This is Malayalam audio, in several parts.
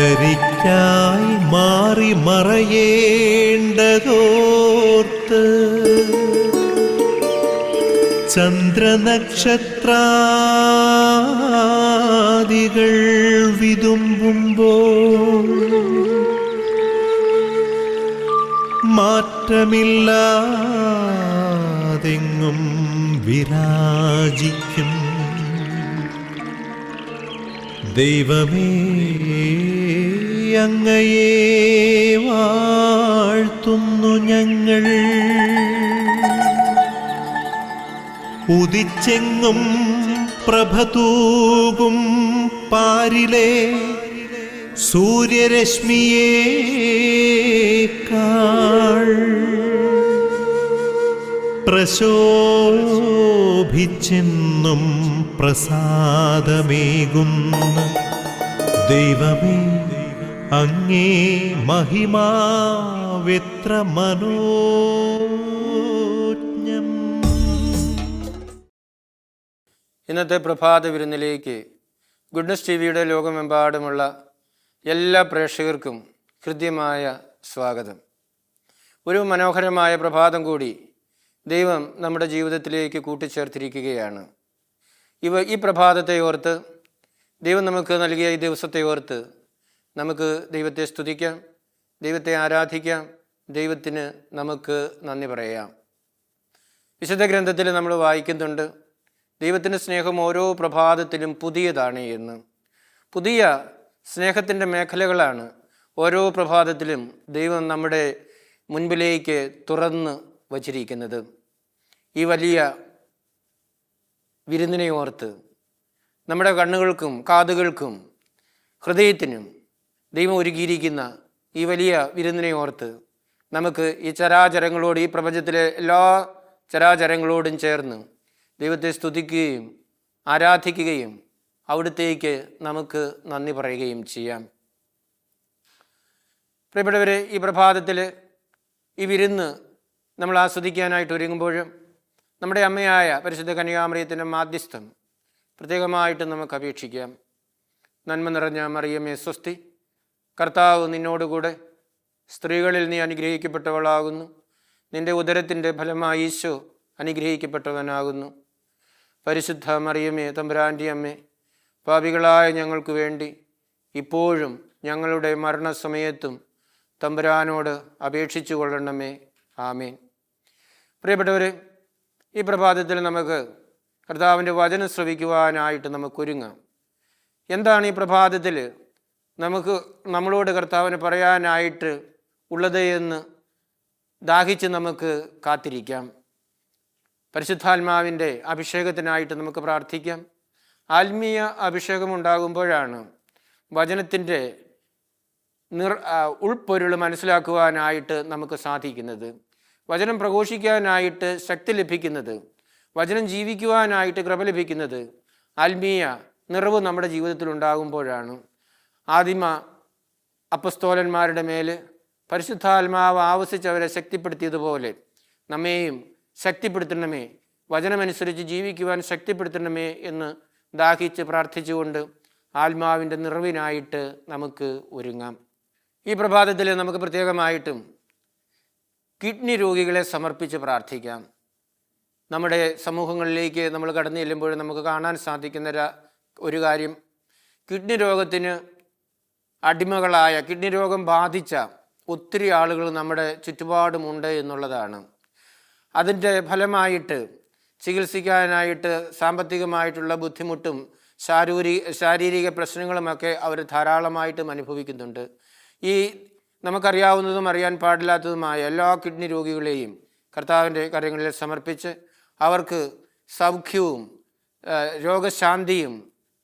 പുലരിക്കായി മാറി മറയേണ്ടതോർത്ത് ചന്ദ്രനക്ഷത്രാദികൾ വിതുമ്പുമ്പോൾ മാറ്റമില്ലാതെങ്ങും വിരാജിക്കും ദൈവമേ, അങ്ങയെ വാഴ്ത്തുന്നു ഞങ്ങൾ. ഉദിച്ചെങ്ങും പ്രഭതൂകും പാരിലെ സൂര്യരശ്മിയേക്കാൾ പ്രശോഭിച്ചെന്നും പ്രസാദമേകുന്ന ദൈവമേ, അങ്ങേ മഹിമാവെത്ര മനോജ്ഞം. ഇന്നത്തെ പ്രഭാത വിരുന്നിലേക്ക് ഗുഡ്നസ് ടിവിയുടെ ലോകമെമ്പാടുമുള്ള എല്ലാ പ്രേക്ഷകർക്കും ഹൃദ്യമായ സ്വാഗതം. ഒരു മനോഹരമായ പ്രഭാതം കൂടി ദൈവം നമ്മുടെ ജീവിതത്തിലേക്ക് കൂട്ടിച്ചേർത്തിരിക്കുകയാണ്. ഈ പ്രഭാതത്തെ ഓർത്ത്, ദൈവം നമുക്ക് നൽകിയ ഈ ദിവസത്തെ ഓർത്ത് നമുക്ക് ദൈവത്തെ സ്തുതിക്കാം, ദൈവത്തെ ആരാധിക്കാം, ദൈവത്തിന് നമുക്ക് നന്ദി പറയാം. വിശുദ്ധ ഗ്രന്ഥത്തിൽ നമ്മൾ വായിക്കുന്നുണ്ട്, ദൈവത്തിൻ്റെ സ്നേഹം ഓരോ പ്രഭാതത്തിലും പുതിയതാണ് എന്ന്. പുതിയ സ്നേഹത്തിൻ്റെ മേഖലകളാണ് ഓരോ പ്രഭാതത്തിലും ദൈവം നമ്മുടെ മുൻപിലേക്ക് തുറന്ന് വച്ചിരിക്കുന്നത്. ഈ വലിയ വിരുന്നിനെ ഓർത്ത് നമ്മുടെ കണ്ണുകൾക്കും കാതുകൾക്കും ഹൃദയത്തിനും ദൈവം ഒരുക്കിയിരിക്കുന്ന ഈ വലിയ വിരുന്നിനെ ഓർത്ത് നമുക്ക് ഈ ചരാചരങ്ങളോട്, ഈ പ്രപഞ്ചത്തിലെ എല്ലാ ചരാചരങ്ങളോടും ചേർന്ന് ദൈവത്തെ സ്തുതിക്കുകയും ആരാധിക്കുകയും അവിടുത്തേക്ക് നമുക്ക് നന്ദി പറയുകയും ചെയ്യാം. പ്രിയപ്പെട്ടവരെ, ഈ പ്രഭാതത്തിൽ ഈ വിരുന്ന് നമ്മൾ ആസ്വദിക്കാനായിട്ട് ഒരുങ്ങുമ്പോഴും നമ്മുടെ അമ്മയായ പരിശുദ്ധ കന്യകാമറിയത്തിൻ്റെ മാധ്യസ്ഥം പ്രത്യേകമായിട്ട് നമുക്ക് അപേക്ഷിക്കാം. നന്മ നിറഞ്ഞ മറിയമേ സ്വസ്തി, കർത്താവ് നിന്നോടുകൂടെ, സ്ത്രീകളിൽ നീ അനുഗ്രഹിക്കപ്പെട്ടവളാകുന്നു. നിന്റെ ഉദരത്തിൻ്റെ ഫലമായി ഈശോ അനുഗ്രഹിക്കപ്പെട്ടവനാകുന്നു. പരിശുദ്ധ മറിയമേ തമ്പുരാൻ്റെ അമ്മേ, പാപികളായ ഞങ്ങൾക്ക് വേണ്ടി ഇപ്പോഴും ഞങ്ങളുടെ മരണസമയത്തും തമ്പുരാനോട് അപേക്ഷിച്ചു കൊള്ളണമേ. ആമേൻ. പ്രിയപ്പെട്ടവരെ, ഈ പ്രഭാതത്തിൽ നമുക്ക് കർത്താവിൻ്റെ വചനം ശ്രവിക്കുവാനായിട്ട് നമുക്കൊരുങ്ങാം. എന്താണ് ഈ പ്രഭാതത്തിൽ നമ്മളോട് കർത്താവിന് പറയാനായിട്ട് ഉള്ളത് എന്ന് ദാഹിച്ച് നമുക്ക് കാത്തിരിക്കാം. പരിശുദ്ധാത്മാവിൻ്റെ അഭിഷേകത്തിനായിട്ട് നമുക്ക് പ്രാർത്ഥിക്കാം. ആത്മീയ അഭിഷേകം ഉണ്ടാകുമ്പോഴാണ് വചനത്തിൻ്റെ ഉൾപ്പൊരുൾ മനസ്സിലാക്കുവാനായിട്ട് നമുക്ക് സാധിക്കുന്നത്, വചനം പ്രഘോഷിക്കാനായിട്ട് ശക്തി ലഭിക്കുന്നത്, വചനം ജീവിക്കുവാനായിട്ട് കൃപ ലഭിക്കുന്നത് ആത്മീയ നിറവ് നമ്മുടെ ജീവിതത്തിൽ ഉണ്ടാകുമ്പോഴാണ്. ആദിമ അപ്പസ്തോലന്മാരുടെ മേൽ പരിശുദ്ധാത്മാവ് ആവസിച്ചവരെ ശക്തിപ്പെടുത്തിയതുപോലെ നമ്മെയും ശക്തിപ്പെടുത്തണമേ, വചനമനുസരിച്ച് ജീവിക്കുവാൻ ശക്തിപ്പെടുത്തണമേ എന്ന് ദാഹിച്ച് പ്രാർത്ഥിച്ചുകൊണ്ട് ആത്മാവിൻ്റെ നിറവിനായിട്ട് നമുക്ക് ഒരുങ്ങാം. ഈ പ്രഭാതത്തിൽ നമുക്ക് പ്രത്യേകമായിട്ടും കിഡ്നി രോഗികളെ സമർപ്പിച്ച് പ്രാർത്ഥിക്കാം. നമ്മുടെ സമൂഹങ്ങളിലേക്ക് നമ്മൾ കടന്നു ചെല്ലുമ്പോൾ നമുക്ക് കാണാൻ സാധിക്കുന്ന ഒരു കാര്യം, കിഡ്നി രോഗത്തിന് അടിമകളായ, കിഡ്നി രോഗം ബാധിച്ച ഒത്തിരി ആളുകൾ നമ്മുടെ ചുറ്റുപാടുമുണ്ട് എന്നുള്ളതാണ്. അതിൻ്റെ ഫലമായിട്ട് ചികിത്സിക്കാനായിട്ട് സാമ്പത്തികമായിട്ടുള്ള ബുദ്ധിമുട്ടും ശാരീരിക പ്രശ്നങ്ങളുമൊക്കെ അവർ ധാരാളമായിട്ടും അനുഭവിക്കുന്നുണ്ട്. ഈ നമുക്കറിയാവുന്നതും അറിയാൻ പാടില്ലാത്തതുമായ എല്ലാ കിഡ്നി രോഗികളെയും കർത്താവിൻ്റെ കരങ്ങളിൽ സമർപ്പിച്ച് അവർക്ക് സൗഖ്യവും രോഗശാന്തിയും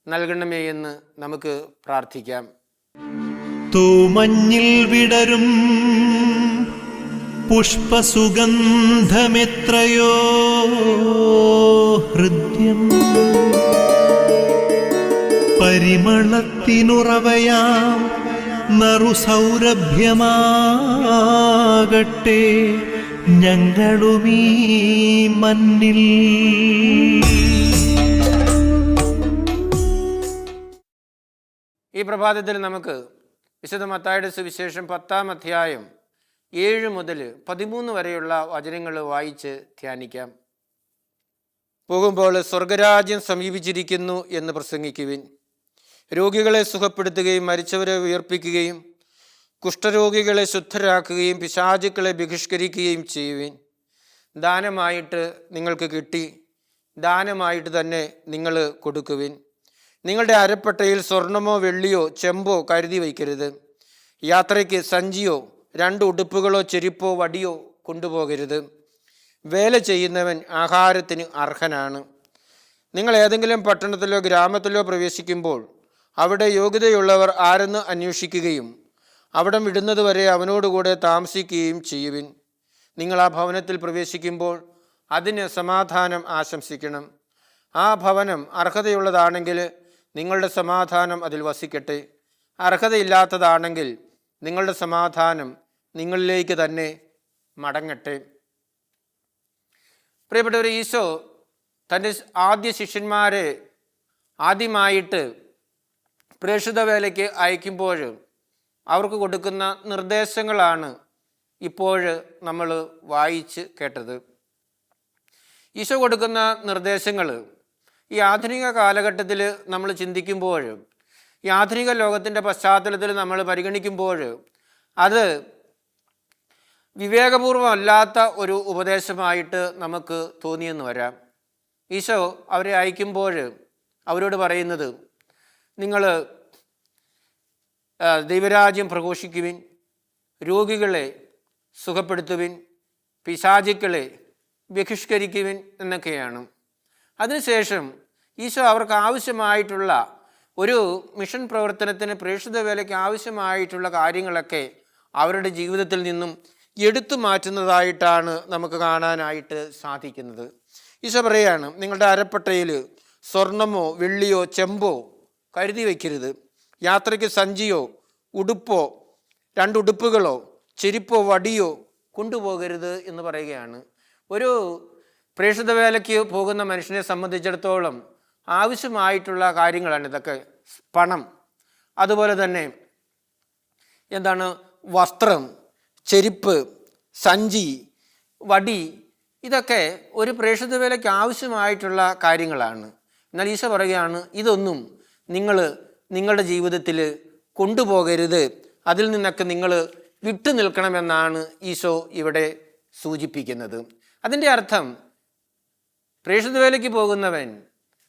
നൽകണമേ എന്ന് നമുക്ക് പ്രാർത്ഥിക്കാം. തൂമഞ്ഞിൽ വിടരും പുഷ്പസുഗന്ധമെത്രയോ ഹൃദ്യം, പരിമളത്തിനുറവയാം നറുസൗരഭ്യമാകട്ടെ ഞങ്ങളുമീ മണ്ണിൽ. ഈ പ്രഭാതത്തിൽ നമുക്ക് വിശുദ്ധ മത്തായിയുടെ സുവിശേഷം 10-ാം അധ്യായം 7 മുതൽ 13 വരെയുള്ള വചനങ്ങൾ വായിച്ച് ധ്യാനിക്കാം. പോകുമ്പോൾ സ്വർഗരാജ്യം സമീപിച്ചിരിക്കുന്നു എന്ന് പ്രസംഗിക്കുവിൻ. രോഗികളെ സുഖപ്പെടുത്തുകയും മരിച്ചവരെ ഉയർപ്പിക്കുകയും കുഷ്ഠരോഗികളെ ശുദ്ധരാക്കുകയും പിശാചുക്കളെ ബഹിഷ്കരിക്കുകയും ചെയ്യുവിൻ. ദാനമായിട്ട് നിങ്ങൾക്ക് കിട്ടി, ദാനമായിട്ട് തന്നെ നിങ്ങൾ കൊടുക്കുവിൻ. നിങ്ങളുടെ അരപ്പട്ടയിൽ സ്വർണമോ വെള്ളിയോ ചെമ്പോ കരുതി വയ്ക്കരുത്. യാത്രയ്ക്ക് സഞ്ചിയോ 2 ഉടുപ്പുകളോ ചെരുപ്പോ വടിയോ കൊണ്ടുപോകരുത്. വേല ചെയ്യുന്നവൻ ആഹാരത്തിന് അർഹനാണ്. നിങ്ങൾ ഏതെങ്കിലും പട്ടണത്തിലോ ഗ്രാമത്തിലോ പ്രവേശിക്കുമ്പോൾ അവിടെ യോഗ്യതയുള്ളവർ ആരെന്ന് അന്വേഷിക്കുകയും അവിടം വിടുന്നതുവരെ അവനോടുകൂടെ താമസിക്കുകയും ചെയ്യുവിൻ. നിങ്ങൾ ആ ഭവനത്തിൽ പ്രവേശിക്കുമ്പോൾ അതിന് സമാധാനം ആശംസിക്കണം. ആ ഭവനം അർഹതയുള്ളതാണെങ്കിൽ നിങ്ങളുടെ സമാധാനം അതിൽ വസിക്കട്ടെ. അർഹതയില്ലാത്തതാണെങ്കിൽ നിങ്ങളുടെ സമാധാനം നിങ്ങളിലേക്ക് തന്നെ മടങ്ങട്ടെ. പ്രിയപ്പെട്ടവർ, ഈശോ തൻ്റെ ആദ്യ ശിഷ്യന്മാരെ ആദ്യമായിട്ട് പ്രേക്ഷിത വേലയ്ക്ക് അയക്കുമ്പോൾ അവർക്ക് കൊടുക്കുന്ന നിർദ്ദേശങ്ങളാണ് ഇപ്പോൾ നമ്മൾ വായിച്ച് കേട്ടത്. ഈശോ കൊടുക്കുന്ന നിർദ്ദേശങ്ങൾ ഈ ആധുനിക കാലഘട്ടത്തിൽ നമ്മൾ ചിന്തിക്കുമ്പോൾ, ഈ ആധുനിക ലോകത്തിൻ്റെ പശ്ചാത്തലത്തിൽ നമ്മൾ പരിഗണിക്കുമ്പോൾ അത് വിവേകപൂർവമല്ലാത്ത ഒരു ഉപദേശമായിട്ട് നമുക്ക് തോന്നിയെന്ന് വരാം. ഈശോ അവരെ അയക്കുമ്പോൾ അവരോട് പറയുന്നത്, നിങ്ങൾ ദൈവരാജ്യം പ്രഘോഷിക്കുവിൻ, രോഗികളെ സുഖപ്പെടുത്തുവിൻ, പിശാചുക്കളെ ബഹിഷ്കരിക്കുവിൻ എന്നൊക്കെയാണ്. അതിനുശേഷം ഈശോ അവർക്ക് ആവശ്യമായിട്ടുള്ള ഒരു മിഷൻ പ്രവർത്തനത്തിന്, പ്രേക്ഷിത വേലയ്ക്ക് ആവശ്യമായിട്ടുള്ള കാര്യങ്ങളൊക്കെ അവരുടെ ജീവിതത്തിൽ നിന്നും എടുത്തു മാറ്റുന്നതായിട്ടാണ് നമുക്ക് കാണാനായിട്ട് സാധിക്കുന്നത്. ഈശോ പറയാണ്, നിങ്ങളുടെ അരപ്പട്ടയിൽ സ്വർണമോ വെള്ളിയോ ചെമ്പോ കരുതി വയ്ക്കരുത്. യാത്രയ്ക്ക് സഞ്ചിയോ ഉടുപ്പോ 2 ഉടുപ്പുകളോ ചെരുപ്പോ വടിയോ കൊണ്ടുപോകരുത് എന്ന് പറയുകയാണ്. ഒരു പ്രേക്ഷിത വേലയ്ക്ക് പോകുന്ന മനുഷ്യനെ സംബന്ധിച്ചിടത്തോളം ആവശ്യമായിട്ടുള്ള കാര്യങ്ങളാണ് ഇതൊക്കെ. പണം, അതുപോലെ തന്നെ വസ്ത്രം, ചെരുപ്പ്, സഞ്ചി, വടി, ഇതൊക്കെ ഒരു പ്രേക്ഷിത വേലയ്ക്ക് ആവശ്യമായിട്ടുള്ള കാര്യങ്ങളാണ്. എന്നാൽ ഈശോ പറയുകയാണ്, ഇതൊന്നും നിങ്ങൾ നിങ്ങളുടെ ജീവിതത്തിൽ കൊണ്ടുപോകരുത്, അതിൽ നിന്നൊക്കെ നിങ്ങൾ വിട്ടു നിൽക്കണമെന്നാണ് ഈശോ ഇവിടെ സൂചിപ്പിക്കുന്നത്. അതിൻ്റെ അർത്ഥം, പ്രേക്ഷിത വേലയ്ക്ക് പോകുന്നവൻ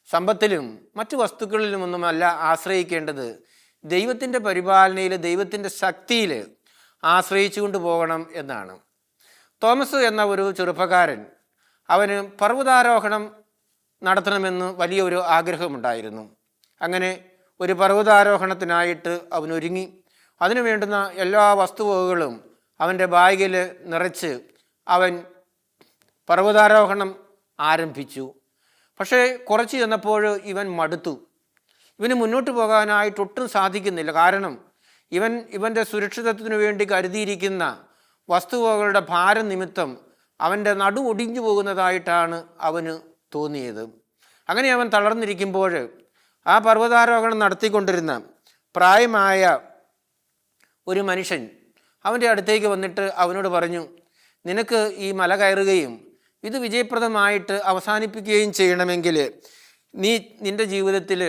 സമ്പത്തിലും മറ്റു വസ്തുക്കളിലുമൊന്നുമല്ല ആശ്രയിക്കേണ്ടത്, ദൈവത്തിൻ്റെ പരിപാലനയിൽ, ദൈവത്തിൻ്റെ ശക്തിയിൽ ആശ്രയിച്ചു കൊണ്ട് പോകണം എന്നാണ്. തോമസ് എന്ന ഒരു ചെറുപ്പക്കാരൻ, അവന് പർവ്വതാരോഹണം നടത്തണമെന്ന് വലിയൊരു ആഗ്രഹമുണ്ടായിരുന്നു. അങ്ങനെ ഒരു പർവ്വതാരോഹണത്തിനായിട്ട് അവൻ ഒരുങ്ങി. അതിനു വേണ്ടുന്ന എല്ലാ വസ്തുവകകളും അവൻ്റെ ബാഗിൽ നിറച്ച് അവൻ പർവ്വതാരോഹണം ആരംഭിച്ചു. പക്ഷേ കുറച്ച് ചെന്നപ്പോൾ ഇവൻ മടുത്തു. ഇവന് മുന്നോട്ട് പോകാനായിട്ടൊട്ടും സാധിക്കുന്നില്ല. കാരണം ഇവൻ്റെ സുരക്ഷിതത്വത്തിനു വേണ്ടി കരുതിയിരിക്കുന്ന വസ്തുവകകളുടെ ഭാരം നിമിത്തം അവൻ്റെ നടു ഒടിഞ്ഞു പോകുന്നതായിട്ടാണ് അവന് തോന്നിയത്. അങ്ങനെ അവൻ തളർന്നിരിക്കുമ്പോൾ ആ പർവ്വതാരോഹണം നടത്തിക്കൊണ്ടിരുന്ന പ്രായമായ ഒരു മനുഷ്യൻ അവൻ്റെ അടുത്തേക്ക് വന്നിട്ട് അവനോട് പറഞ്ഞു, നിനക്ക് ഈ മല കയറുകയും ഇത് വിജയപ്രദമായിട്ട് അവസാനിപ്പിക്കുകയും ചെയ്യണമെങ്കിൽ നിൻ്റെ ജീവിതത്തിൽ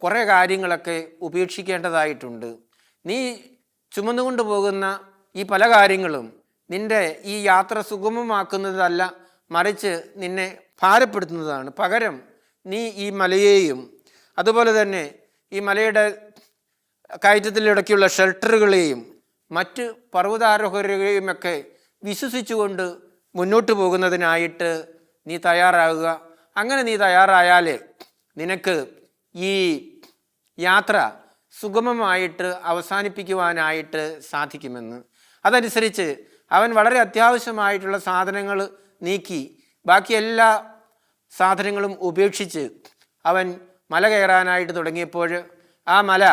കുറേ കാര്യങ്ങളൊക്കെ ഉപേക്ഷിക്കേണ്ടതായിട്ടുണ്ട്. നീ ചുമന്നുകൊണ്ട് പോകുന്ന ഈ പല കാര്യങ്ങളും നിൻ്റെ ഈ യാത്ര സുഗമമാക്കുന്നതല്ല, മറിച്ച് നിന്നെ ഭാരപ്പെടുത്തുന്നതാണ്. പകരം നീ ഈ മലയെയും അതുപോലെ തന്നെ ഈ മലയുടെ കയറ്റത്തിലിടയ്ക്കുള്ള ഷെൽട്ടറുകളെയും മറ്റ് പർവ്വതാരോഹകരെയും ഒക്കെ വിശ്വസിച്ചുകൊണ്ട് മുന്നോട്ട് പോകുന്നതിനായിട്ട് നീ തയ്യാറാകുക. അങ്ങനെ നീ തയ്യാറായാൽ നിനക്ക് ഈ യാത്ര സുഗമമായിട്ട് അവസാനിപ്പിക്കുവാനായിട്ട് സാധിക്കുമെന്ന്. അതനുസരിച്ച് അവൻ വളരെ അത്യാവശ്യമായിട്ടുള്ള സാധനങ്ങൾ നീക്കി ബാക്കി എല്ലാ സാധനങ്ങളും ഉപേക്ഷിച്ച് അവൻ മല കയറാനായിട്ട് തുടങ്ങിയപ്പോൾ ആ മല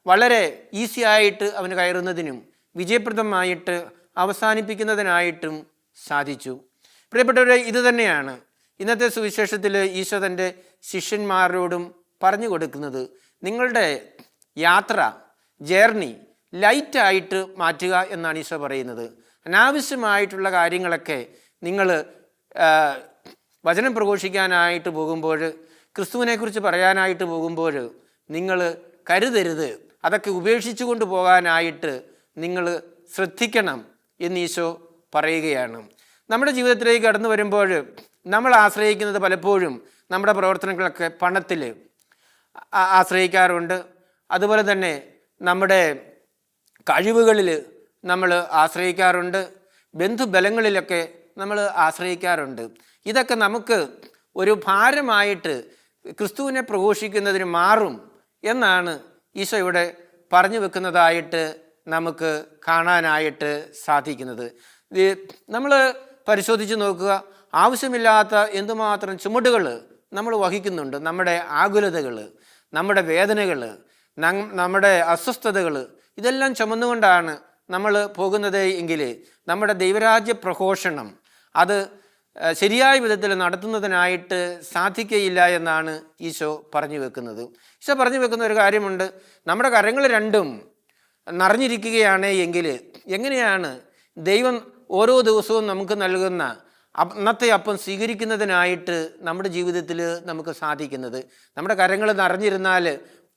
വളരെ ഈസി ആയിട്ട് അവന് കയറുന്നതിനും വിജയപ്രദമായിട്ട് അവസാനിപ്പിക്കുന്നതിനായിട്ടും സാധിച്ചു. പ്രിയപ്പെട്ടവരെ, ഇത് തന്നെയാണ് ഇന്നത്തെ സുവിശേഷത്തിൽ ഈശോ തൻ്റെ ശിഷ്യന്മാരോടും പറഞ്ഞു കൊടുക്കുന്നത്. നിങ്ങളുടെ യാത്ര, ജേർണി ലൈറ്റായിട്ട് മാറ്റുക എന്നാണ് ഈശോ പറയുന്നത്. അനാവശ്യമായിട്ടുള്ള കാര്യങ്ങളൊക്കെ നിങ്ങൾ വചനം പ്രഘോഷിക്കാനായിട്ട് പോകുമ്പോൾ, ക്രിസ്തുവിനെക്കുറിച്ച് പറയാനായിട്ട് പോകുമ്പോൾ നിങ്ങൾ കരുതരുത്. അതൊക്കെ ഉപേക്ഷിച്ചു കൊണ്ട് പോകാനായിട്ട് നിങ്ങൾ ശ്രദ്ധിക്കണം എന്ന് ഈശോ പറയുകയാണ്. നമ്മുടെ ജീവിതത്തിലേക്ക് കടന്നു വരുമ്പോൾ നമ്മൾ ആശ്രയിക്കുന്നത് പലപ്പോഴും നമ്മുടെ പ്രവർത്തനങ്ങളൊക്കെ പണത്തിൽ ആശ്രയിക്കാറുണ്ട്. അതുപോലെ തന്നെ നമ്മുടെ കഴിവുകളിൽ നമ്മൾ ആശ്രയിക്കാറുണ്ട്. ബന്ധുബലങ്ങളിലൊക്കെ നമ്മൾ ആശ്രയിക്കാറുണ്ട്. ഇതൊക്കെ നമുക്ക് ഒരു ഭാരമായിട്ട് ക്രിസ്തുവിനെ പ്രഘോഷിക്കുന്നതിന് മാറും എന്നാണ് ഈശോ ഇവിടെ പറഞ്ഞു വെക്കുന്നതായിട്ട് നമുക്ക് കാണാനായിട്ട് സാധിക്കുന്നത്. നമ്മൾ പരിശോധിച്ച് നോക്കുക, ആവശ്യമില്ലാത്ത എന്തുമാത്രം ചുമടുകൾ നമ്മൾ വഹിക്കുന്നുണ്ട്. നമ്മുടെ ആകുലതകൾ, നമ്മുടെ വേദനകൾ, നമ്മുടെ അസ്വസ്ഥതകൾ, ഇതെല്ലാം ചുമന്നുകൊണ്ടാണ് നമ്മൾ പോകുന്നത് എങ്കിൽ നമ്മുടെ ദൈവരാജ്യ പ്രഘോഷണം അത് ശരിയായ വിധത്തിൽ നടത്തുന്നതിനായിട്ട് സാധിക്കുകയില്ല എന്നാണ് ഈശോ പറഞ്ഞു വെക്കുന്നത്. ഈശോ പറഞ്ഞു വെക്കുന്ന ഒരു കാര്യമുണ്ട്. നമ്മുടെ കരങ്ങൾ രണ്ടും നിറഞ്ഞിരിക്കുകയാണ് എങ്കിൽ എങ്ങനെയാണ് ദൈവം ഓരോ ദിവസവും നമുക്ക് നൽകുന്ന അന്നത്തെ അപ്പം സ്വീകരിക്കുന്നതിനായിട്ട് നമ്മുടെ ജീവിതത്തിൽ നമുക്ക് സാധിക്കുന്നത്? നമ്മുടെ കരങ്ങൾ നിറഞ്ഞിരുന്നാൽ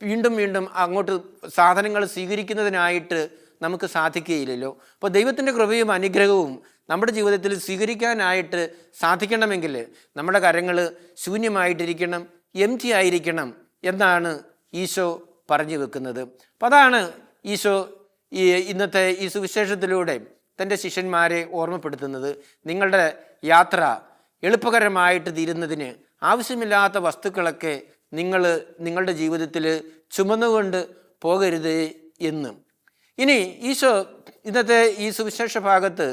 വീണ്ടും വീണ്ടും അങ്ങോട്ട് സാധനങ്ങൾ സ്വീകരിക്കുന്നതിനായിട്ട് നമുക്ക് സാധിക്കുകയില്ലല്ലോ. അപ്പോൾ ദൈവത്തിൻ്റെ കൃപയും അനുഗ്രഹവും നമ്മുടെ ജീവിതത്തിൽ സ്വീകരിക്കാനായിട്ട് സാധിക്കണമെങ്കിൽ നമ്മുടെ കരങ്ങൾ ശൂന്യമായിട്ടിരിക്കണം, എംപ്റ്റി ആയിരിക്കണം എന്നാണ് ഈശോ പറഞ്ഞു വെക്കുന്നത്. അപ്പം അതാണ് ഈശോ ഇന്നത്തെ ഈ സുവിശേഷത്തിലൂടെ തൻ്റെ ശിഷ്യന്മാരെ ഓർമ്മപ്പെടുത്തുന്നത്. നിങ്ങളുടെ യാത്ര എളുപ്പകരമായിട്ട് തീരുന്നതിന് ആവശ്യമില്ലാത്ത വസ്തുക്കളൊക്കെ നിങ്ങളുടെ ജീവിതത്തിൽ ചുമന്നുകൊണ്ട് പോകരുത് എന്ന്. ഇനി ഈശോ ഇന്നത്തെ ഈ സുവിശേഷ ഭാഗത്ത്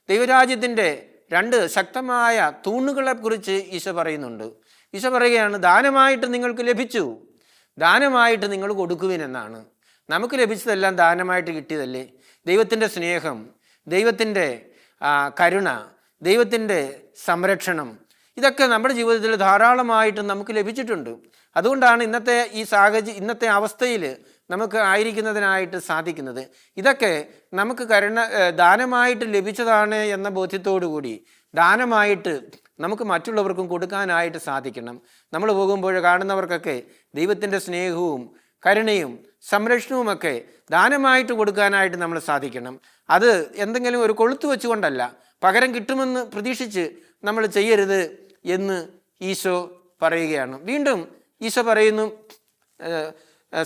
ദൈവരാജ്യത്തിൻ്റെ 2 ശക്തമായ തൂണുകളെക്കുറിച്ച് ഈശോ പറയുന്നുണ്ട്. ഈശോ പറയുകയാണ്, ദാനമായിട്ട് നിങ്ങൾക്ക് ലഭിച്ചു, ദാനമായിട്ട് നിങ്ങൾ കൊടുക്കുവിനെന്നാണ്. നമുക്ക് ലഭിച്ചതെല്ലാം ദാനമായിട്ട് കിട്ടിയതല്ലേ? ദൈവത്തിൻ്റെ സ്നേഹം, ദൈവത്തിൻ്റെ കരുണ, ദൈവത്തിൻ്റെ സംരക്ഷണം, ഇതൊക്കെ നമ്മുടെ ജീവിതത്തിൽ ധാരാളമായിട്ട് നമുക്ക് ലഭിച്ചിട്ടുണ്ട്. അതുകൊണ്ടാണ് ഇന്നത്തെ അവസ്ഥയിൽ നമുക്ക് ആയിരിക്കുന്നതിനായിട്ട് സാധിക്കുന്നത്. ഇതൊക്കെ നമുക്ക് ദാനമായിട്ട് ലഭിച്ചതാണ് എന്ന ബോധ്യത്തോടു കൂടി ദാനമായിട്ട് നമുക്ക് മറ്റുള്ളവർക്കും കൊടുക്കാനായിട്ട് സാധിക്കണം. നമ്മൾ പോകുമ്പോൾ കാണുന്നവർക്കൊക്കെ ദൈവത്തിൻ്റെ സ്നേഹവും കരുണയും സംരക്ഷണവുമൊക്കെ ദാനമായിട്ട് കൊടുക്കാനായിട്ട് നമ്മൾ സാധിക്കണം. അത് എന്തെങ്കിലും ഒരു കൊളുത്ത് വെച്ചുകൊണ്ടല്ല, പകരം കിട്ടുമെന്ന് പ്രതീക്ഷിച്ച് നമ്മൾ ചെയ്യരുത് എന്ന് ഈശോ പറയുകയാണ്. വീണ്ടും ഈശോ പറയുന്നു,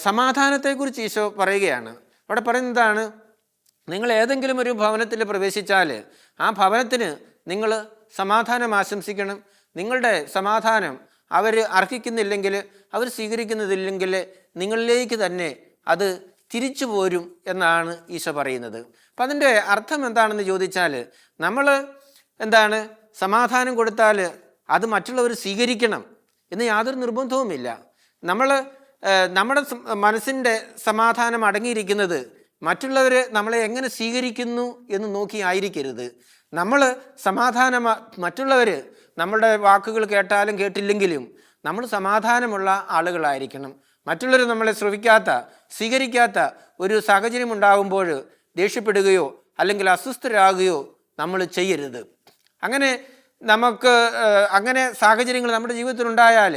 സമാധാനത്തെക്കുറിച്ച് ഈശോ പറയുകയാണ്. അവിടെ പറയുന്നതാണ്, നിങ്ങൾ ഏതെങ്കിലും ഒരു ഭവനത്തിൽ പ്രവേശിച്ചാൽ ആ ഭവനത്തിന് നിങ്ങൾ സമാധാനം ആശംസിക്കണം. നിങ്ങളുടെ സമാധാനം അവർ അർഹിക്കുന്നില്ലെങ്കിൽ, അവർ സ്വീകരിക്കുന്നതില്ലെങ്കിൽ നിങ്ങളിലേക്ക് തന്നെ അത് തിരിച്ചു പോരും എന്നാണ് ഈശോ പറയുന്നത്. അപ്പം അതിൻ്റെ അർത്ഥം എന്താണെന്ന് ചോദിച്ചാൽ, നമ്മൾ സമാധാനം കൊടുത്താൽ അത് മറ്റുള്ളവർ സ്വീകരിക്കണം എന്ന് യാതൊരു നിർബന്ധവുമില്ല. നമ്മുടെ മനസ്സിൻ്റെ സമാധാനം അടങ്ങിയിരിക്കുന്നത് മറ്റുള്ളവർ നമ്മളെ എങ്ങനെ സ്വീകരിക്കുന്നു എന്ന് നോക്കി ആയിരിക്കരുത്. മറ്റുള്ളവർ നമ്മളുടെ വാക്കുകൾ കേട്ടാലും കേട്ടില്ലെങ്കിലും നമ്മൾ സമാധാനമുള്ള ആളുകളായിരിക്കണം. മറ്റുള്ളവർ നമ്മളെ സ്വീകരിക്കാത്ത ഒരു സാഹചര്യം ഉണ്ടാകുമ്പോൾ ദേഷ്യപ്പെടുകയോ അല്ലെങ്കിൽ അസ്വസ്ഥരാകുകയോ നമ്മൾ ചെയ്യരുത്. അങ്ങനെ സാഹചര്യങ്ങൾ നമ്മുടെ ജീവിതത്തിലുണ്ടായാൽ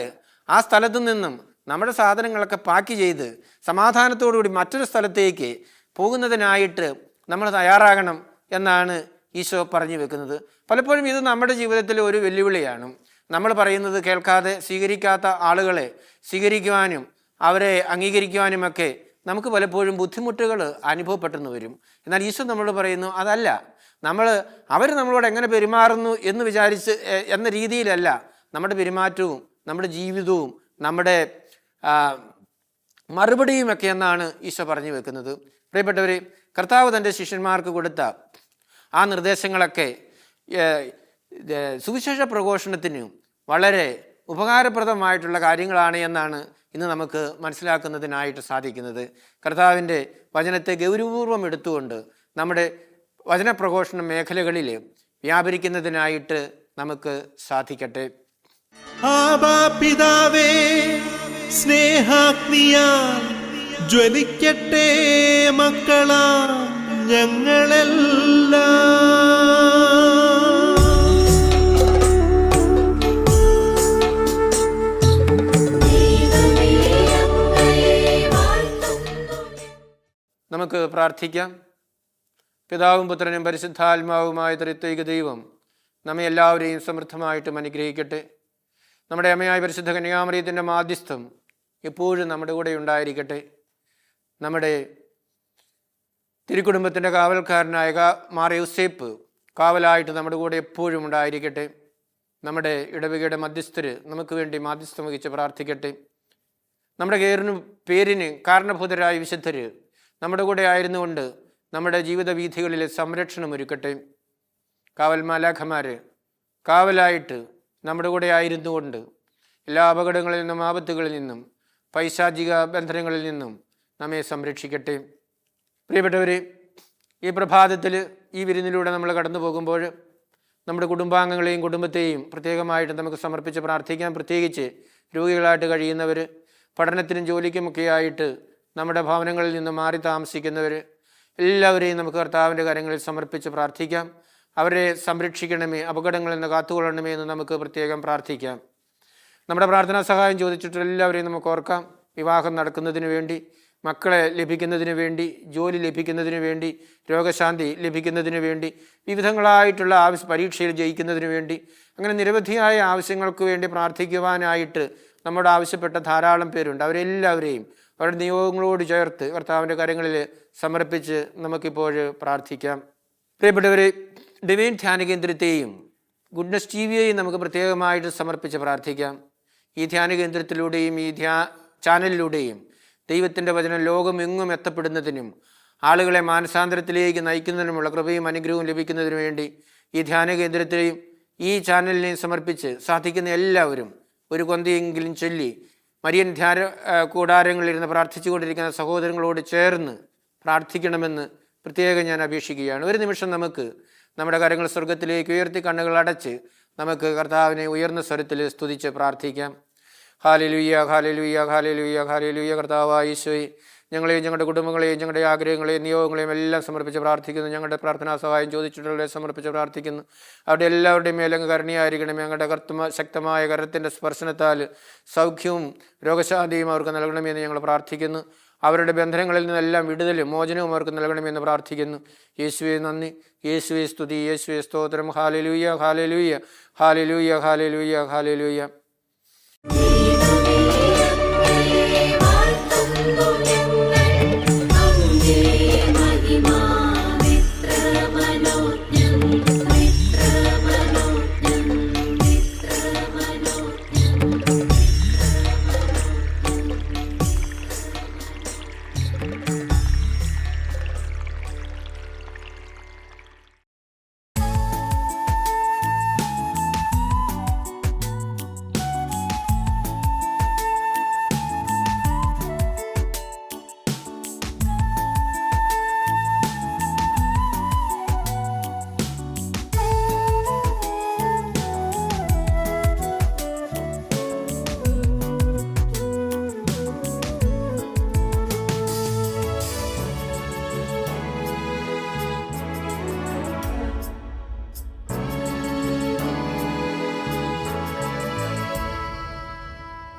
ആ സ്ഥലത്തു നിന്നും നമ്മുടെ സാധനങ്ങളൊക്കെ പാക്ക് ചെയ്ത് സമാധാനത്തോടുകൂടി മറ്റൊരു സ്ഥലത്തേക്ക് പോകുന്നതിനായിട്ട് നമ്മൾ തയ്യാറാകണം എന്നാണ് ഈശോ പറഞ്ഞു വെക്കുന്നത്. പലപ്പോഴും ഇത് നമ്മുടെ ജീവിതത്തിൽ ഒരു വെല്ലുവിളിയാണ്. നമ്മൾ പറയുന്നത് കേൾക്കാതെ സ്വീകരിക്കാത്ത ആളുകളെ സ്വീകരിക്കുവാനും അവരെ അംഗീകരിക്കുവാനുമൊക്കെ നമുക്ക് പലപ്പോഴും ബുദ്ധിമുട്ടുകൾ അനുഭവപ്പെട്ടെന്ന് വരും. എന്നാൽ ഈശോ നമ്മളോട് പറയുന്നു, അതല്ല, അവർ നമ്മളോട് എങ്ങനെ പെരുമാറുന്നു എന്ന് വിചാരിച്ച് എന്ന രീതിയിലല്ല നമ്മുടെ പെരുമാറ്റവും നമ്മുടെ ജീവിതവും നമ്മുടെ മറുപടിയുമൊക്കെ എന്നാണ് ഈശോ പറഞ്ഞു വെക്കുന്നത്. പ്രിയപ്പെട്ടവരെ, കർത്താവ് തൻ്റെ ശിഷ്യന്മാർക്ക് കൊടുത്ത ആ നിർദ്ദേശങ്ങളൊക്കെ സുവിശേഷ പ്രഘോഷണത്തിന് വളരെ ഉപകാരപ്രദമായിട്ടുള്ള കാര്യങ്ങളാണ് എന്നാണ് ഇന്ന് നമുക്ക് മനസ്സിലാക്കുന്നതിനായിട്ട് സാധിക്കുന്നത്. കർത്താവിൻ്റെ വചനത്തെ ഗൗരവപൂർവ്വം എടുത്തുകൊണ്ട് നമ്മുടെ വചനപ്രഘോഷണ മേഖലകളിൽ വ്യാപരിക്കുന്നതിനായിട്ട് നമുക്ക് സാധിക്കട്ടെ. ആബാ പിതാവേ, സ്നേഹാഗ്നിയാൽ ജ്വലിക്കട്ടെ മക്കളാ ഞങ്ങളെല്ലാം. നമുക്ക് പ്രാർത്ഥിക്കാം. പിതാവും പുത്രനും പരിശുദ്ധാത്മാവുമായ ത്രിത്വൈക ദൈവം നമ്മെ എല്ലാവരെയും സമൃദ്ധമായിട്ടും അനുഗ്രഹിക്കട്ടെ. നമ്മുടെ അമ്മയായ പരിശുദ്ധ കന്യാമറിയത്തിൻ്റെ മാധ്യസ്ഥം എപ്പോഴും നമ്മുടെ കൂടെ ഉണ്ടായിരിക്കട്ടെ. നമ്മുടെ തിരുക്കുടുംബത്തിൻ്റെ കാവൽക്കാരനായ മാർ യൗസേപ്പ് കാവലായിട്ട് നമ്മുടെ കൂടെ എപ്പോഴും ഉണ്ടായിരിക്കട്ടെ. നമ്മുടെ ഇടവകയുടെ മധ്യസ്ഥര് നമുക്ക് വേണ്ടി മാധ്യസ്ഥം വഹിച്ച് പ്രാർത്ഥിക്കട്ടെ. നമ്മുടെ പേരിന് കാരണഭൂതരായ വിശുദ്ധര് നമ്മുടെ കൂടെ ആയിരുന്നുകൊണ്ട് നമ്മുടെ ജീവിത വീഥികളിൽ സംരക്ഷണം ഒരുക്കട്ടെ. കാവൽ മാലാഖമാർ കാവലായിട്ട് നമ്മുടെ കൂടെ ആയിരുന്നുകൊണ്ട് എല്ലാ അപകടങ്ങളിൽ നിന്നും ആപത്തുകളിൽ നിന്നും പൈശാചിക ബന്ധനങ്ങളിൽ നിന്നും നമ്മെ സംരക്ഷിക്കട്ടെ. പ്രിയപ്പെട്ടവരെ, ഈ പ്രഭാതത്തിൽ ഈ വിരുന്നിലൂടെ നമ്മൾ കടന്നു പോകുമ്പോൾ നമ്മുടെ കുടുംബാംഗങ്ങളെയും കുടുംബത്തെയും പ്രത്യേകമായിട്ട് നമുക്ക് സമർപ്പിച്ച് പ്രാർത്ഥിക്കാം. പ്രത്യേകിച്ച് രോഗികളായിട്ട് കഴിയുന്നവർ, പഠനത്തിനും ജോലിക്കുമൊക്കെ ആയിട്ട് നമ്മുടെ ഭവനങ്ങളിൽ നിന്ന് മാറി താമസിക്കുന്നവർ, എല്ലാവരെയും നമുക്ക് കർത്താവിൻ്റെ കാര്യങ്ങളിൽ സമർപ്പിച്ച് പ്രാർത്ഥിക്കാം. അവരെ സംരക്ഷിക്കണമേ, അപകടങ്ങളിൽ നിന്ന് കാത്തുകൊള്ളണമേ എന്ന് നമുക്ക് പ്രത്യേകം പ്രാർത്ഥിക്കാം. നമ്മുടെ പ്രാർത്ഥനാ സഹായം ചോദിച്ചിട്ട് എല്ലാവരെയും നമുക്ക് ഓർക്കാം. വിവാഹം നടക്കുന്നതിന് വേണ്ടി, മക്കളെ ലഭിക്കുന്നതിന് വേണ്ടി, ജോലി ലഭിക്കുന്നതിന് വേണ്ടി, രോഗശാന്തി ലഭിക്കുന്നതിന് വേണ്ടി, വിവിധങ്ങളായിട്ടുള്ള പരീക്ഷയിൽ ജയിക്കുന്നതിന് വേണ്ടി, അങ്ങനെ നിരവധിയായ ആവശ്യങ്ങൾക്ക് വേണ്ടി പ്രാർത്ഥിക്കുവാനായിട്ട് നമ്മോട് ആവശ്യപ്പെട്ട ധാരാളം പേരുണ്ട്. അവരെല്ലാവരെയും അവരുടെ നിയോഗങ്ങളോട് ചേർത്ത് കർത്താവിൻ്റെ കാര്യങ്ങളിൽ സമർപ്പിച്ച് നമുക്കിപ്പോൾ പ്രാർത്ഥിക്കാം. പ്രിയപ്പെട്ടവരെ, ഡിവൈൻ ധ്യാന കേന്ദ്രത്തെയും ഗുഡ്നസ് ടിവിയെയും നമുക്ക് പ്രത്യേകമായിട്ട് സമർപ്പിച്ച് പ്രാർത്ഥിക്കാം. ഈ ധ്യാന കേന്ദ്രത്തിലൂടെയും ഈ ചാനലിലൂടെയും ദൈവത്തിൻ്റെ വചനം ലോകമെങ്ങും എത്തപ്പെടുന്നതിനും ആളുകളെ മാനസാന്തരത്തിലേക്ക് നയിക്കുന്നതിനുമുള്ള കൃപയും അനുഗ്രഹവും ലഭിക്കുന്നതിനു വേണ്ടി ഈ ധ്യാന കേന്ദ്രത്തെയും ഈ ചാനലിനെയും സമർപ്പിച്ച് സാധിക്കുന്ന എല്ലാവരും ഒരു കൊന്തയെങ്കിലും ചൊല്ലി മരിയൻ ധ്യാന കൂടാരങ്ങളിലിരുന്ന് പ്രാർത്ഥിച്ചു കൊണ്ടിരിക്കുന്ന സഹോദരങ്ങളോട് ചേർന്ന് പ്രാർത്ഥിക്കണമെന്ന് പ്രത്യേകം ഞാൻ അപേക്ഷിക്കുകയാണ്. ഒരു നിമിഷം നമുക്ക് നമ്മുടെ കാര്യങ്ങൾ സ്വർഗത്തിലേക്ക് ഉയർത്തി കണ്ണുകൾ അടച്ച് നമുക്ക് കർത്താവിനെ ഉയർന്ന സ്വരത്തിൽ സ്തുതിച്ച് പ്രാർത്ഥിക്കാം. ഹല്ലേലൂയ, ഹല്ലേലൂയ, ഹല്ലേലൂയ, ഹല്ലേലൂയ. കർത്താവായ യേശുവേ, ഞങ്ങളെയും ഞങ്ങളുടെ കുടുംബങ്ങളെയും ഞങ്ങളുടെ ആഗ്രഹങ്ങളെയും നിയോഗങ്ങളെയും എല്ലാം സമർപ്പിച്ച് പ്രാർത്ഥിക്കുന്നു. ഞങ്ങളുടെ പ്രാർത്ഥനാ സഹായം ചോദിച്ചിട്ടുള്ളവരെ സമർപ്പിച്ച് പ്രാർത്ഥിക്കുന്നു. അവിടെ എല്ലാവരുടെയും മേലങ്ങ് കരുണയായിരിക്കണമേ. ഞങ്ങളുടെ ശക്തമായ കരത്തിൻ്റെ സ്പർശനത്താൽ സൗഖ്യവും രോഗശാന്തിയും അവർക്ക് നൽകണമെന്ന് ഞങ്ങൾ പ്രാർത്ഥിക്കുന്നു. അവരുടെ ബന്ധനങ്ങളിൽ നിന്നെല്ലാം വിടുതലും മോചനവും അവർക്ക് നൽകണമെന്ന് പ്രാർത്ഥിക്കുന്നു. യേശുവേ നന്ദി, യേശുവേ സ്തുതി, യേശുവേ സ്തോത്രം. ഹല്ലേലൂയ, ഹല്ലേലൂയ, ഹല്ലേലൂയ, ഹല്ലേലൂയ, ഹല്ലേലൂയ.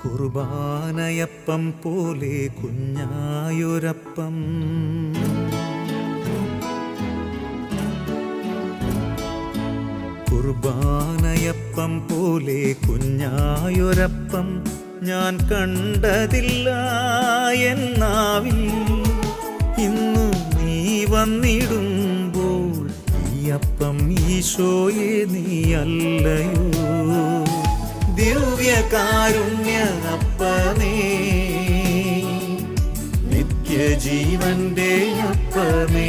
കുർബാനയപ്പം പോലെ കുഞ്ഞായൊരപ്പം, കുർബാനയപ്പം പോലെ കുഞ്ഞായൊരപ്പം ഞാൻ കണ്ടതില്ല എന്നാവിൽ. ഇന്നു നീ വന്നിടുമ്പോൾ ഈ അപ്പം ഈശോയെ നീ അല്ലയോ. ദിവ്യകാരുണ്യ അപ്പമേ, നിത്യജീവന്റെ അപ്പമേ,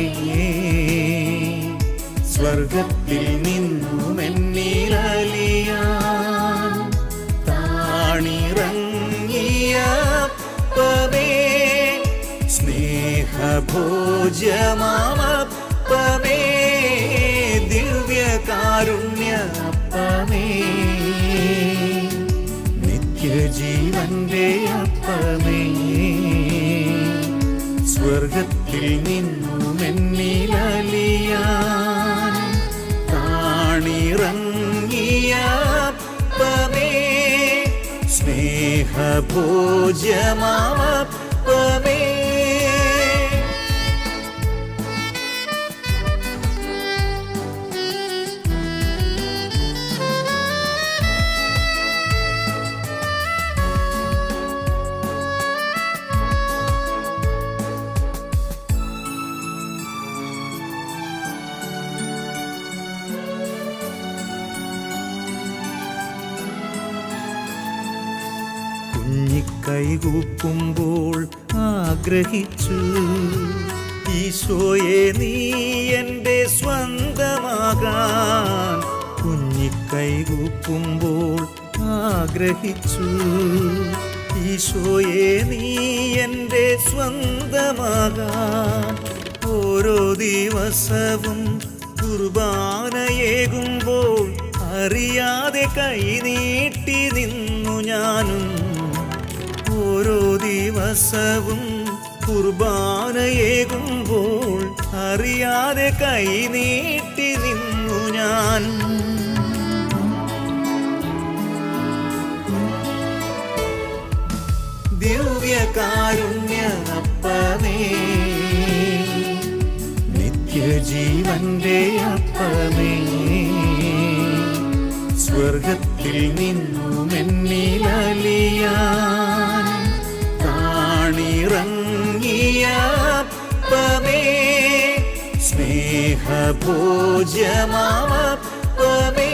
സ്വർഗത്തിൽ നിന്നും എന്നിലലിയാൻ താണിറങ്ങിയ അപ്പമേ, സ്നേഹഭോജ്യമാമപ്പമേ, ദിവ്യകാരുണ്യ അപ്പമേ, നിത്യജീവന്റെ അപ്പമേ, സ്വർഗത്തിൽ നിന്നും എന്നിലലിയാൻ താണിറങ്ങിയ അപ്പമേ, സ്നേഹഭോജ്യമാമപ്പമേ. കൈകൂപ്പുമ്പോൾ ആഗ്രഹിച്ചു ഈശോയെ നീ എൻ്റെ സ്വന്തമാകാൻ. കുഞ്ഞിക്കൈകൂപ്പുമ്പോൾ ആഗ്രഹിച്ചു ഈശോയെ നീ എൻ്റെ സ്വന്തമാകാൻ. ഓരോ ദിവസവും കുർബാനയേകുമ്പോൾ അറിയാതെ കൈനീട്ടി നിന്നു ഞാനും. ഓരോ ദിവസവും കുർബാനയേകുമ്പോൾ അറിയാതെ കൈനീട്ടി നിന്നു ഞാൻ. ദിവ്യകാരുണ്യ അപ്പമേ, നിത്യജീവന്റെ അപ്പമേ, സ്വർഗത്തിൽ നിന്നും എന്നിലലിയാൻ താണിറങ്ങിയ അപ്പമേ, സ്നേഹഭോജ്യമാമപ്പമേ.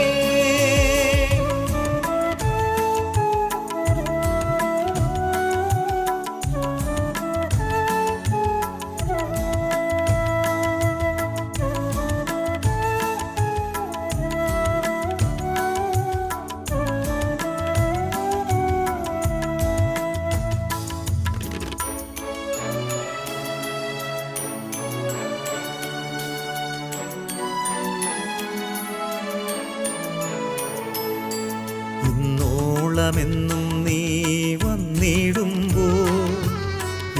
ഇന്നോളമെന്നും നീ വന്നിടുമ്പോൾ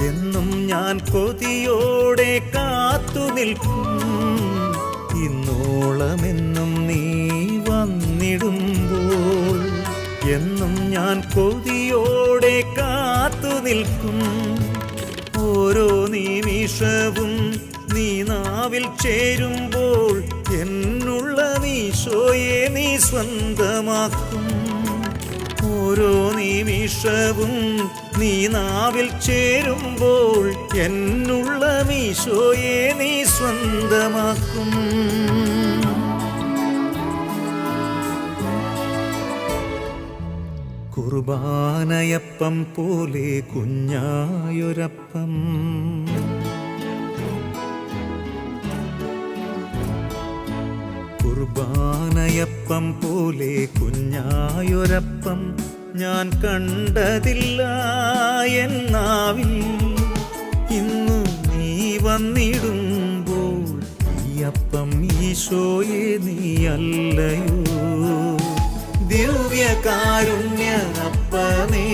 എന്നും ഞാൻ കൊതിയോടെ കാത്തു നിൽക്കും. ഇന്നോളമെന്നും നീ വന്നിടുമ്പോൾ എന്നും ഞാൻ കൊതിയോടെ കാത്തു നിൽക്കും. ഓരോ നിമിഷവും നീ നാവിൽ ചേരുമ്പോൾ എന്നുള്ള ഈശോയെ നീ സ്വന്തമാക്കും. ഓരോ നിമിഷവും നീ നാവിൽ ചേരുമ്പോൾ എന്നുള്ള ഈശോയെ നീ സ്വന്തമാക്കും. കുർബാനയപ്പം പോലെ കുഞ്ഞായൊരപ്പം, കുർബാനയപ്പം പോലെ കുഞ്ഞായൊരപ്പം ഞാൻ കണ്ടതില്ല എന്നാവിൽ. ഇന്നു നീ വന്നിടുമ്പോൾ ഈ അപ്പം ഈശോയെ നീയല്ലയോ. ദിവ്യകാരുണ്യ അപ്പമേ,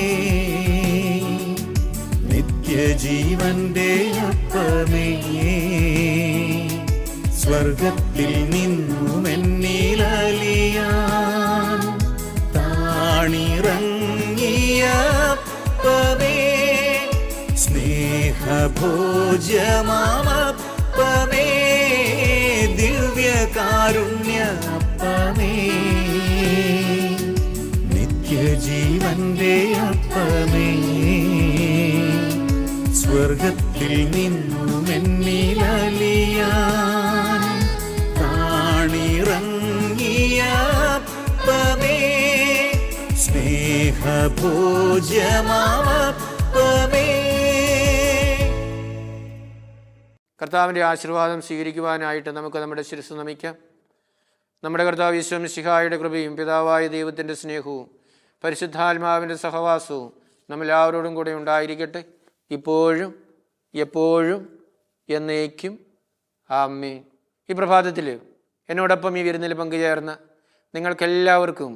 നിത്യജീവന്റെ അപ്പമേ, സ്വർഗത്തിൽ നിന്നും എന്നിലലിയാൻ താണിറങ്ങിയ അപ്പമേ, സ്നേഹഭോജ്യമാമപ്പമേ. ദിവ്യകാരുണ്യ അപ്പമേ, നിത്യജീവന്റെ അപ്പമേ, സ്വർഗത്തിൽ നിന്നും എന്നിലലിയാൻ താണിറങ്ങിയ അപ്പമേ, സ്നേഹഭോജ്യമാമപ്പമേ. കർത്താവിൻ്റെ ആശീർവാദം സ്വീകരിക്കുവാനായിട്ട് നമുക്ക് നമ്മുടെ ശിരസ്സ് നമിക്കാം. നമ്മുടെ കർത്താവ് യേശു മിശിഹായുടെ കൃപയും പിതാവായ ദൈവത്തിൻ്റെ സ്നേഹവും പരിശുദ്ധാത്മാവിൻ്റെ സഹവാസവും നമ്മളെല്ലാവരോടും കൂടെ ഉണ്ടായിരിക്കട്ടെ, ഇപ്പോഴും എപ്പോഴും എന്നേക്കും. ആമേൻ. ഈ പ്രഭാതത്തിൽ എന്നോടൊപ്പം ഈ വിരുന്നിൽ പങ്കുചേർന്ന നിങ്ങൾക്കെല്ലാവർക്കും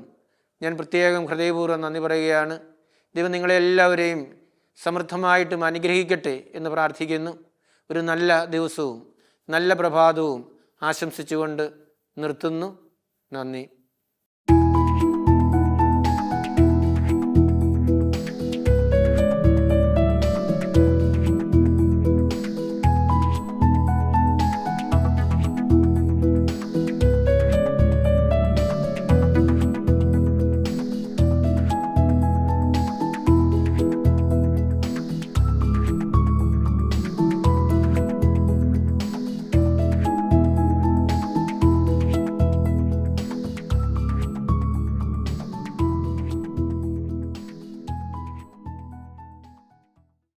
ഞാൻ പ്രത്യേകം ഹൃദയപൂർവ്വം നന്ദി പറയുകയാണ്. ദൈവം നിങ്ങളെല്ലാവരെയും സമൃദ്ധമായിട്ടും അനുഗ്രഹിക്കട്ടെ എന്ന് പ്രാർത്ഥിക്കുന്നു. ഒരു നല്ല ദിവസവും നല്ല പ്രഭാതവും ആശംസിച്ചുകൊണ്ട് നിർത്തുന്നു. നന്ദി.